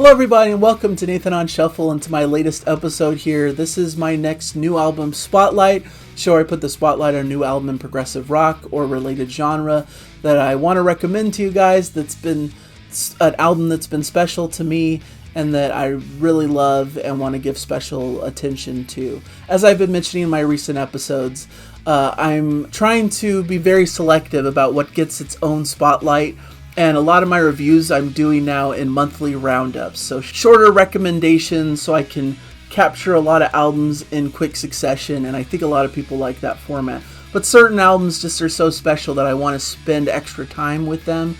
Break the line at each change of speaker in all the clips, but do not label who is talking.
Hello everybody and welcome to Nathan on Shuffle and to my latest episode here. This is my next new album spotlight, show where I put the spotlight on a new album in progressive rock or related genre that I want to recommend to you guys that's been an album that's been special to me and that I really love and want to give special attention to. As I've been mentioning in my recent episodes, I'm trying to be very selective about what gets its own spotlight. And a lot of my reviews I'm doing now in monthly roundups. So shorter recommendations so I can capture a lot of albums in quick succession. And I think a lot of people like that format. But certain albums just are so special that I want to spend extra time with them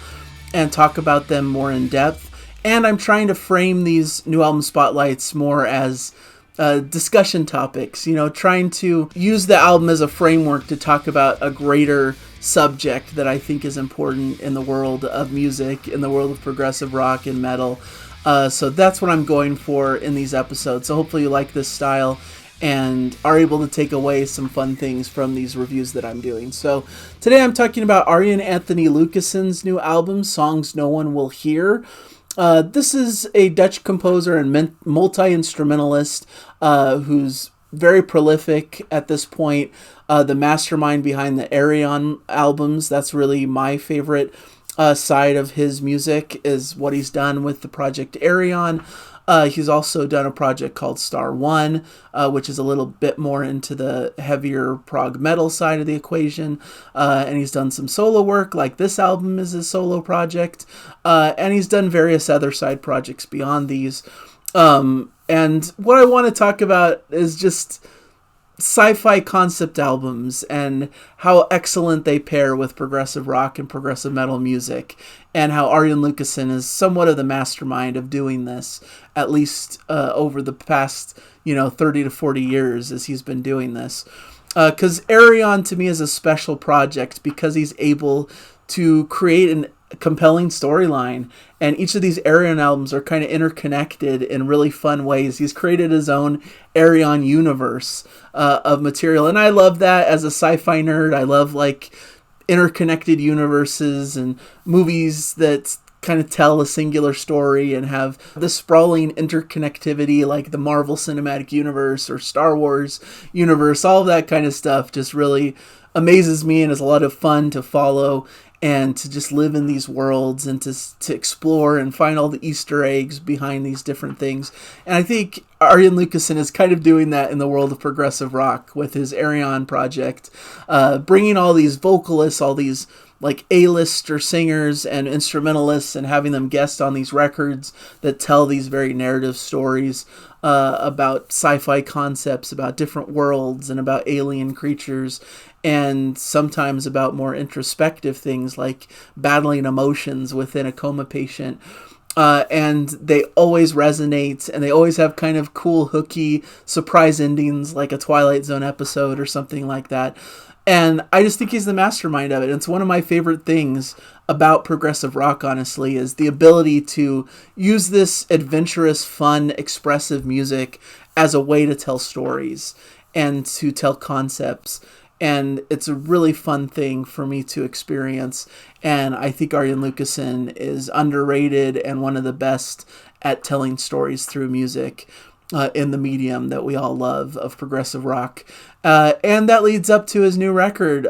and talk about them more in depth. And I'm trying to frame these new album spotlights more as discussion topics. Trying to use the album as a framework to talk about a greater subject that I think is important in the world of music, in the world of progressive rock and metal. So that's what I'm going for in these episodes. So hopefully you like this style and are able to take away some fun things from these reviews that I'm doing. So today I'm talking about Arjen Lucassen's new album, Songs No One Will Hear. This is a Dutch composer and multi-instrumentalist who's very prolific at this point. The mastermind behind the Arjen albums. That's really my favorite side of his music, is what he's done with the project Arjen. He's also done a project called Star One, which is a little bit more into the heavier prog metal side of the equation. And he's done some solo work, like this album is his solo project. And he's done various other side projects beyond these. And what I want to talk about is just sci-fi concept albums and how excellent they pair with progressive rock and progressive metal music, and how Arjen Lucassen is somewhat of the mastermind of doing this, at least over the past 30 to 40 years as he's been doing this. Because Arjen to me is a special project because he's able to create a compelling storyline, and each of these Arjen albums are kind of interconnected in really fun ways. He's created his own Arjen universe of material, and I love that as a sci-fi nerd. I love interconnected universes and movies that kind of tell a singular story and have this sprawling interconnectivity like the Marvel Cinematic Universe or Star Wars universe. All of that kind of stuff just really amazes me and is a lot of fun to follow and to just live in these worlds and to explore and find all the Easter eggs behind these different things. And I think Arjen Lucassen is kind of doing that in the world of progressive rock with his Arjen project, bringing all these vocalists, all these A-lister singers and instrumentalists, and having them guest on these records that tell these very narrative stories about sci-fi concepts, about different worlds, and about alien creatures, and sometimes about more introspective things like battling emotions within a coma patient. And they always resonate, and they always have kind of cool, hooky surprise endings, like a Twilight Zone episode or something like that. And I just think he's the mastermind of it. It's one of my favorite things about progressive rock, honestly, is the ability to use this adventurous, fun, expressive music as a way to tell stories and to tell concepts. And it's a really fun thing for me to experience. And I think Arjen Lucassen is underrated and one of the best at telling stories through music in the medium that we all love of progressive rock. And that leads up to his new record,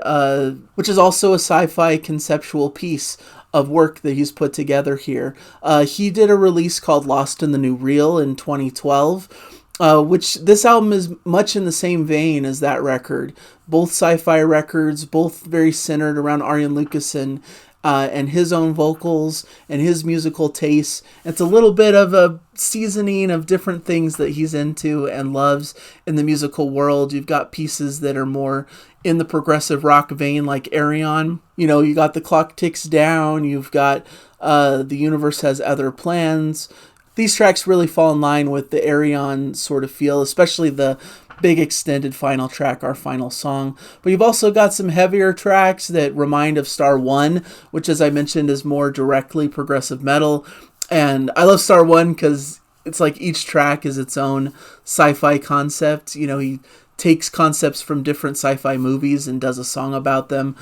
which is also a sci-fi conceptual piece of work that he's put together here. He did a release called Lost in the New Real in 2012, which this album is much in the same vein as that record. Both sci-fi records, both very centered around Arjen Lucassen and his own vocals and his musical tastes. It's a little bit of a seasoning of different things that he's into and loves in the musical world. You've got pieces that are more in the progressive rock vein, like Arjen. You got The Clock Ticks Down. You've got The Universe Has Other Plans. These tracks really fall in line with the Arjen sort of feel, especially the big extended final track, Our Final Song. But you've also got some heavier tracks that remind of Star One, which, as I mentioned, is more directly progressive metal. And I love Star One because it's like each track is its own sci-fi concept. He takes concepts from different sci-fi movies and does a song about them.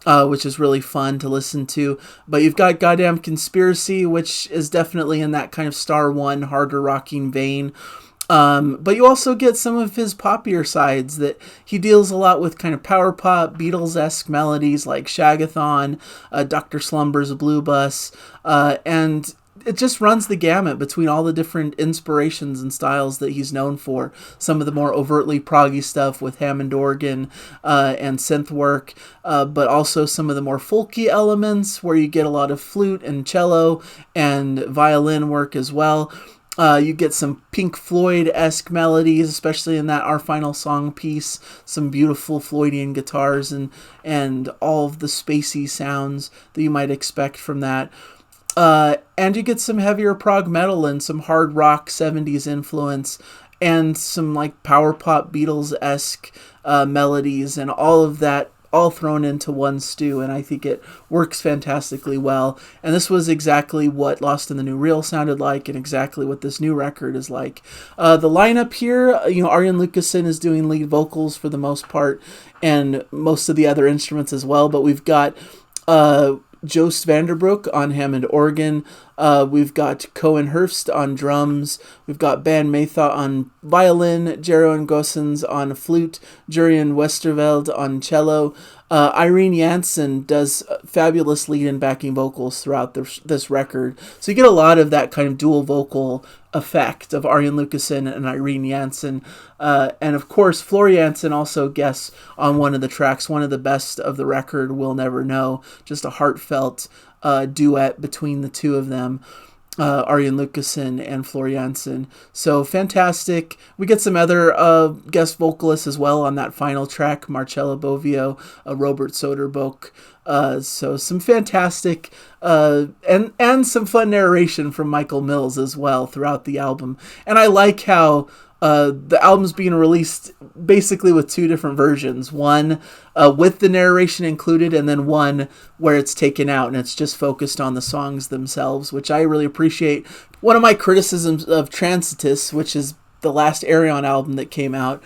which is really fun to listen to. But you've got Goddamn Conspiracy, which is definitely in that kind of Star One harder rocking vein. But you also get some of his poppier sides that he deals a lot with kind of power pop, Beatles-esque melodies like Shagathon, Dr. Slumber's Blue Bus, and it just runs the gamut between all the different inspirations and styles that he's known for. Some of the more overtly proggy stuff with Hammond organ and synth work, but also some of the more folky elements where you get a lot of flute and cello and violin work as well. You get some Pink Floyd-esque melodies, especially in that Our Final Song piece. Some beautiful Floydian guitars and all of the spacey sounds that you might expect from that. And you get some heavier prog metal and some hard rock 70s influence and some like power pop Beatles-esque melodies and all of that all thrown into one stew, and I think it works fantastically well. And this was exactly what Lost in the New Reel sounded like, and exactly what this new record is like. The lineup here, Arjen Lucassen is doing lead vocals for the most part, and most of the other instruments as well. But we've got Joost Vanderbroek on Hammond organ. We've got Cohen Hurst on drums. We've got Ben Maytha on violin, Jeroen Goossens on flute, Jurjen Westerveld on cello. Irene Jansen does fabulous lead and backing vocals throughout this record. So you get a lot of that kind of dual vocal effect of Arjen Lucassen and Irene Jansen. And of course, Floor Jansen also guests on one of the tracks, one of the best of the record, We'll Never Know. Just a heartfelt duet between the two of them, Arjen Lucassen and Floor Jansen. So fantastic. We get some other guest vocalists as well on that final track, Marcella Bovio, Robert Soderboek. So some fantastic and some fun narration from Michael Mills as well throughout the album. And I like how the album's being released basically with two different versions. One with the narration included, and then one where it's taken out and it's just focused on the songs themselves, which I really appreciate. One of my criticisms of Transitus, which is the last Ayreon album that came out,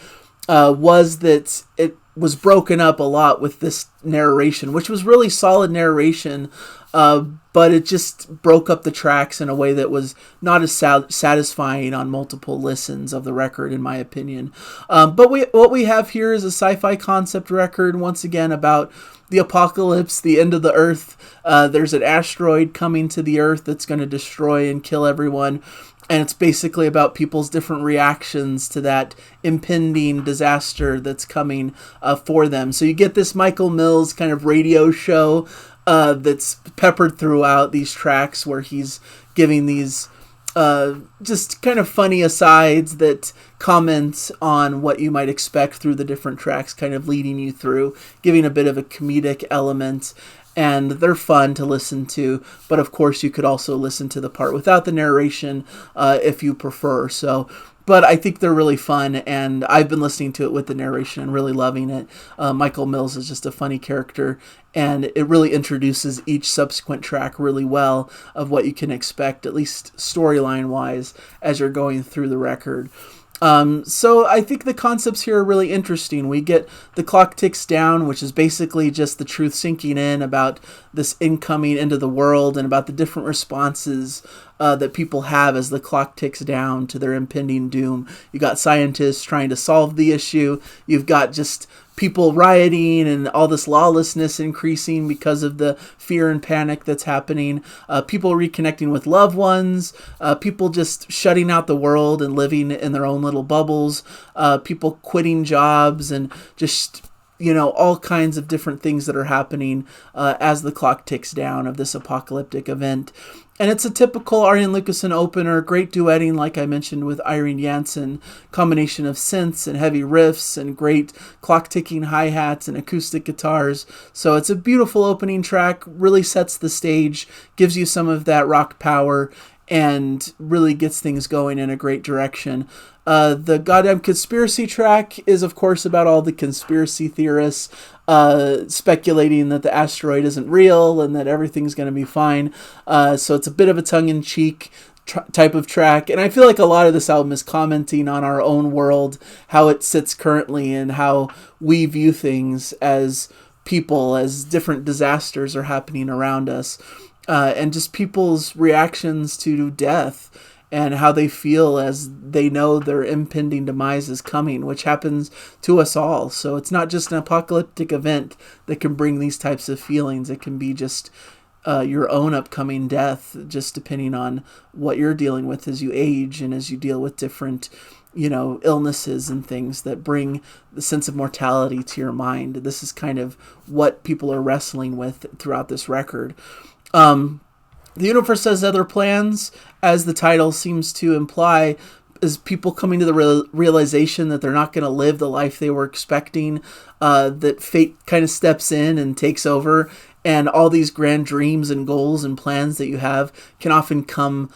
was that it was broken up a lot with this narration, which was really solid narration, but it just broke up the tracks in a way that was not as satisfying on multiple listens of the record, in my opinion. But what we have here is a sci-fi concept record, once again, about the apocalypse, the end of the Earth. There's an asteroid coming to the Earth that's going to destroy and kill everyone. And it's basically about people's different reactions to that impending disaster that's coming for them. So you get this Michael Mills kind of radio show that's peppered throughout these tracks where he's giving these just kind of funny asides that comment on what you might expect through the different tracks, kind of leading you through, giving a bit of a comedic element. And they're fun to listen to, but of course you could also listen to the part without the narration if you prefer. But I think they're really fun, and I've been listening to it with the narration and really loving it. Michael Mills is just a funny character, and it really introduces each subsequent track really well of what you can expect, at least storyline-wise, as you're going through the record. So I think the concepts here are really interesting. We get The Clock Ticks Down, which is basically just the truth sinking in about this incoming into the world and about the different responses that people have as the clock ticks down to their impending doom. You got scientists trying to solve the issue. You've got just people rioting and all this lawlessness increasing because of the fear and panic that's happening. People reconnecting with loved ones. People just shutting out the world and living in their own little bubbles. People quitting jobs and just, all kinds of different things that are happening as the clock ticks down of this apocalyptic event. And it's a typical Arjen Lucassen opener, great duetting, like I mentioned, with Irene Jansen, combination of synths and heavy riffs and great clock-ticking hi-hats and acoustic guitars. So it's a beautiful opening track, really sets the stage, gives you some of that rock power, and really gets things going in a great direction. The Goddamn Conspiracy track is, of course, about all the conspiracy theorists speculating that the asteroid isn't real and that everything's going to be fine. So it's a bit of a tongue-in-cheek type of track. And I feel like a lot of this album is commenting on our own world, how it sits currently, and how we view things as people as different disasters are happening around us, and just people's reactions to death and how they feel as they know their impending demise is coming, which happens to us all. So it's not just an apocalyptic event that can bring these types of feelings. It can be just your own upcoming death, just depending on what you're dealing with as you age and as you deal with different, illnesses and things that bring the sense of mortality to your mind. This is kind of what people are wrestling with throughout this record. The universe has other plans, as the title seems to imply, is people coming to the realization that they're not going to live the life they were expecting, that fate kind of steps in and takes over, and all these grand dreams and goals and plans that you have can often come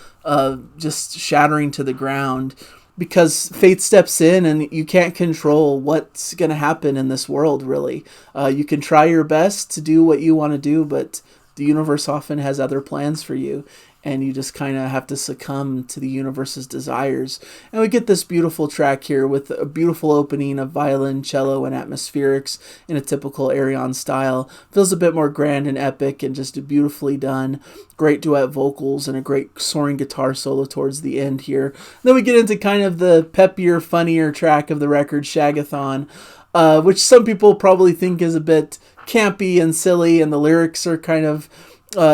just shattering to the ground, because fate steps in and you can't control what's going to happen in this world, really. You can try your best to do what you want to do, but the universe often has other plans for you, and you just kind of have to succumb to the universe's desires. And we get this beautiful track here with a beautiful opening of violin, cello, and atmospherics in a typical Arjen style. Feels a bit more grand and epic and just beautifully done. Great duet vocals and a great soaring guitar solo towards the end here. Then we get into kind of the peppier, funnier track of the record, Shagathon, which some people probably think is a bit campy and silly, and the lyrics are kind of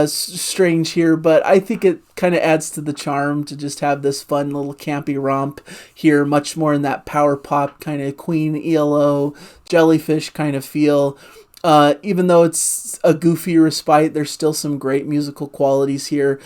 strange here, but I think it kind of adds to the charm to just have this fun little campy romp here, much more in that power pop kind of Queen ELO Jellyfish kind of feel. Even though it's a goofy respite, there's still some great musical qualities here,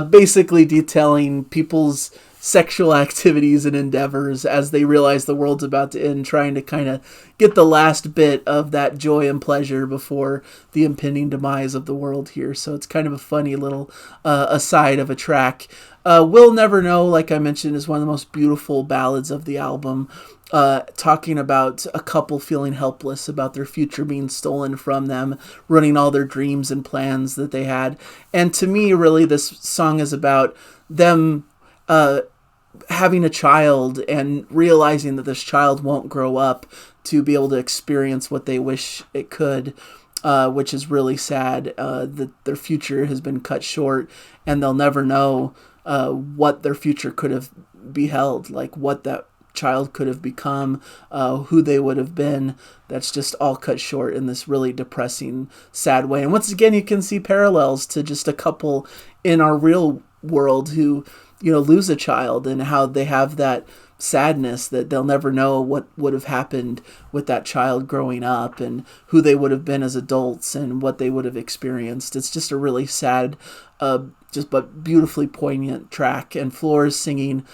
basically detailing people's sexual activities and endeavors as they realize the world's about to end, trying to kind of get the last bit of that joy and pleasure before the impending demise of the world here. So it's kind of a funny little aside of a track. We'll Never Know, like I mentioned, is one of the most beautiful ballads of the album, talking about a couple feeling helpless about their future being stolen from them, ruining all their dreams and plans that they had. And to me, really, this song is about them having a child and realizing that this child won't grow up to be able to experience what they wish it could, which is really sad, that their future has been cut short and they'll never know what their future could have beheld, like what that child could have become, who they would have been. That's just all cut short in this really depressing, sad way. And once again, you can see parallels to just a couple in our real world who lose a child, and how they have that sadness that they'll never know what would have happened with that child growing up and who they would have been as adults and what they would have experienced. It's just a really sad, but beautifully poignant track. And Floor's singing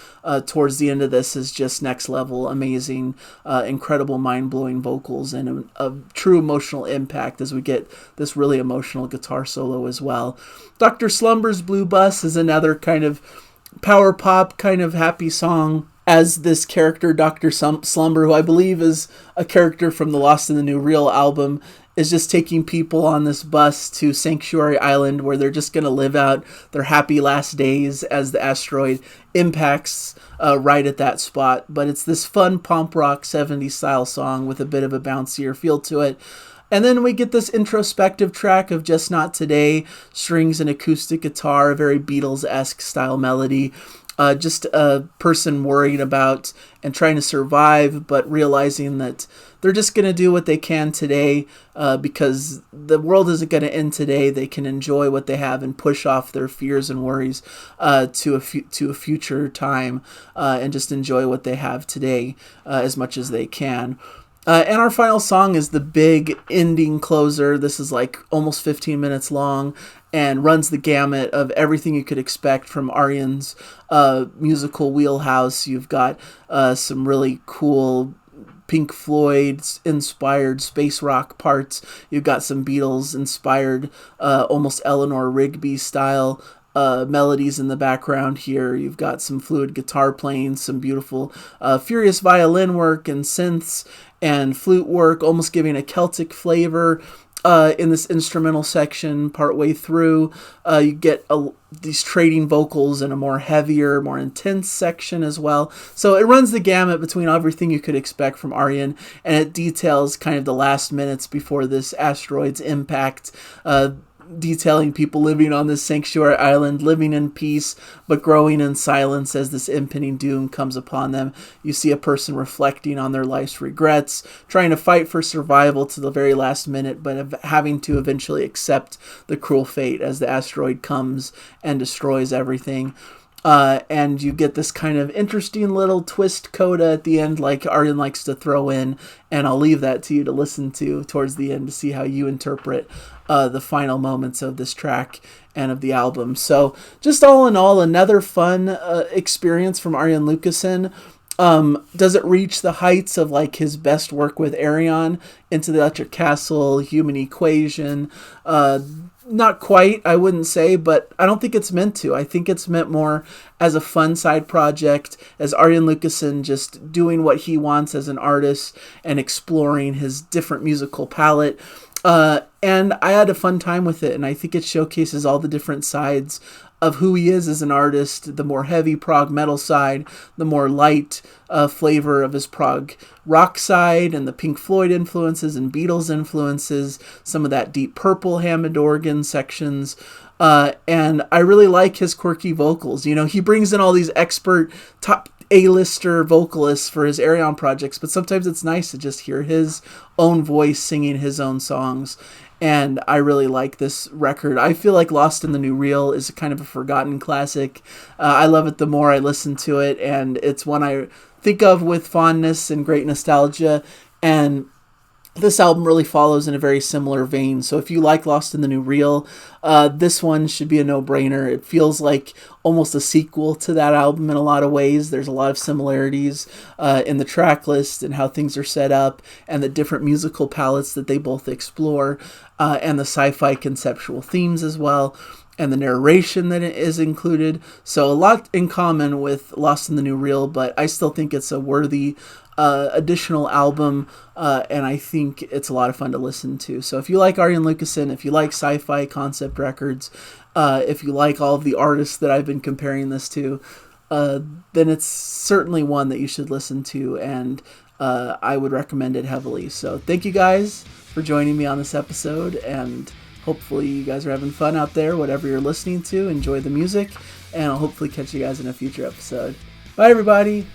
towards the end of this is just next level, amazing, incredible, mind-blowing vocals, and a true emotional impact as we get this really emotional guitar solo as well. Dr. Slumber's Blue Bus is another kind of power pop kind of happy song, as this character, Dr. Slumber, who I believe is a character from the Lost in the New Real album, is just taking people on this bus to Sanctuary Island, where they're just going to live out their happy last days as the asteroid impacts right at that spot. But it's this fun pop rock 70s style song with a bit of a bouncier feel to it. And then we get this introspective track of Just Not Today, strings and acoustic guitar, a very Beatles-esque style melody. Just a person worried about and trying to survive, but realizing that they're just going to do what they can today, because the world isn't going to end today. They can enjoy what they have and push off their fears and worries to a future time, and just enjoy what they have today as much as they can. And our final song is the big ending closer. This is like almost 15 minutes long and runs the gamut of everything you could expect from Arjen's musical wheelhouse. You've got some really cool Pink Floyd-inspired space rock parts. You've got some Beatles-inspired, almost Eleanor Rigby-style melodies in the background here. You've got some fluid guitar playing, some beautiful furious violin work and synths and flute work, almost giving a Celtic flavor. in this instrumental section partway through. You get these trading vocals in a more heavier, more intense section as well. So it runs the gamut between everything you could expect from Arjen, and it details kind of the last minutes before this asteroid's impact, detailing people living on this sanctuary island, living in peace, but growing in silence as this impending doom comes upon them. You see a person reflecting on their life's regrets, trying to fight for survival to the very last minute, but having to eventually accept the cruel fate as the asteroid comes and destroys everything. And you get this kind of interesting little twist coda at the end, like Arjen likes to throw in, and I'll leave that to you to listen to towards the end to see how you interpret the final moments of this track and of the album. So just all in all, another fun experience from Arjen Lucassen. Does it reach the heights of like his best work with Arion, Into the Electric Castle, Human Equation? Not quite, I wouldn't say, but I don't think it's meant to. I think it's meant more as a fun side project, as Arjen Lucassen just doing what he wants as an artist and exploring his different musical palette. And I had a fun time with it, and I think it showcases all the different sides of who he is as an artist, the more heavy prog metal side, the more light flavor of his prog rock side, and the Pink Floyd influences and Beatles influences, some of that Deep Purple Hammond organ sections. And I really like his quirky vocals. You know, he brings in all these expert top A-lister vocalists for his Arion projects, but sometimes it's nice to just hear his own voice singing his own songs. And I really like this record. I feel like Lost in the New Real is kind of a forgotten classic. I love it the more I listen to it, and it's one I think of with fondness and great nostalgia. And this album really follows in a very similar vein. So if you like Lost in the New Real, this one should be a no-brainer. It feels like almost a sequel to that album in a lot of ways. There's a lot of similarities in the track list and how things are set up, and the different musical palettes that they both explore, and the sci-fi conceptual themes as well, and the narration that is included. So a lot in common with Lost in the New Real, but I still think it's a worthy additional album, and I think it's a lot of fun to listen to. So if you like Arjen Lucassen, if you like sci-fi concept records, if you like all of the artists that I've been comparing this to, then it's certainly one that you should listen to, and I would recommend it heavily. So thank you guys for joining me on this episode, and hopefully you guys are having fun out there, whatever you're listening to. Enjoy the music, and I'll hopefully catch you guys in a future episode. Bye, everybody!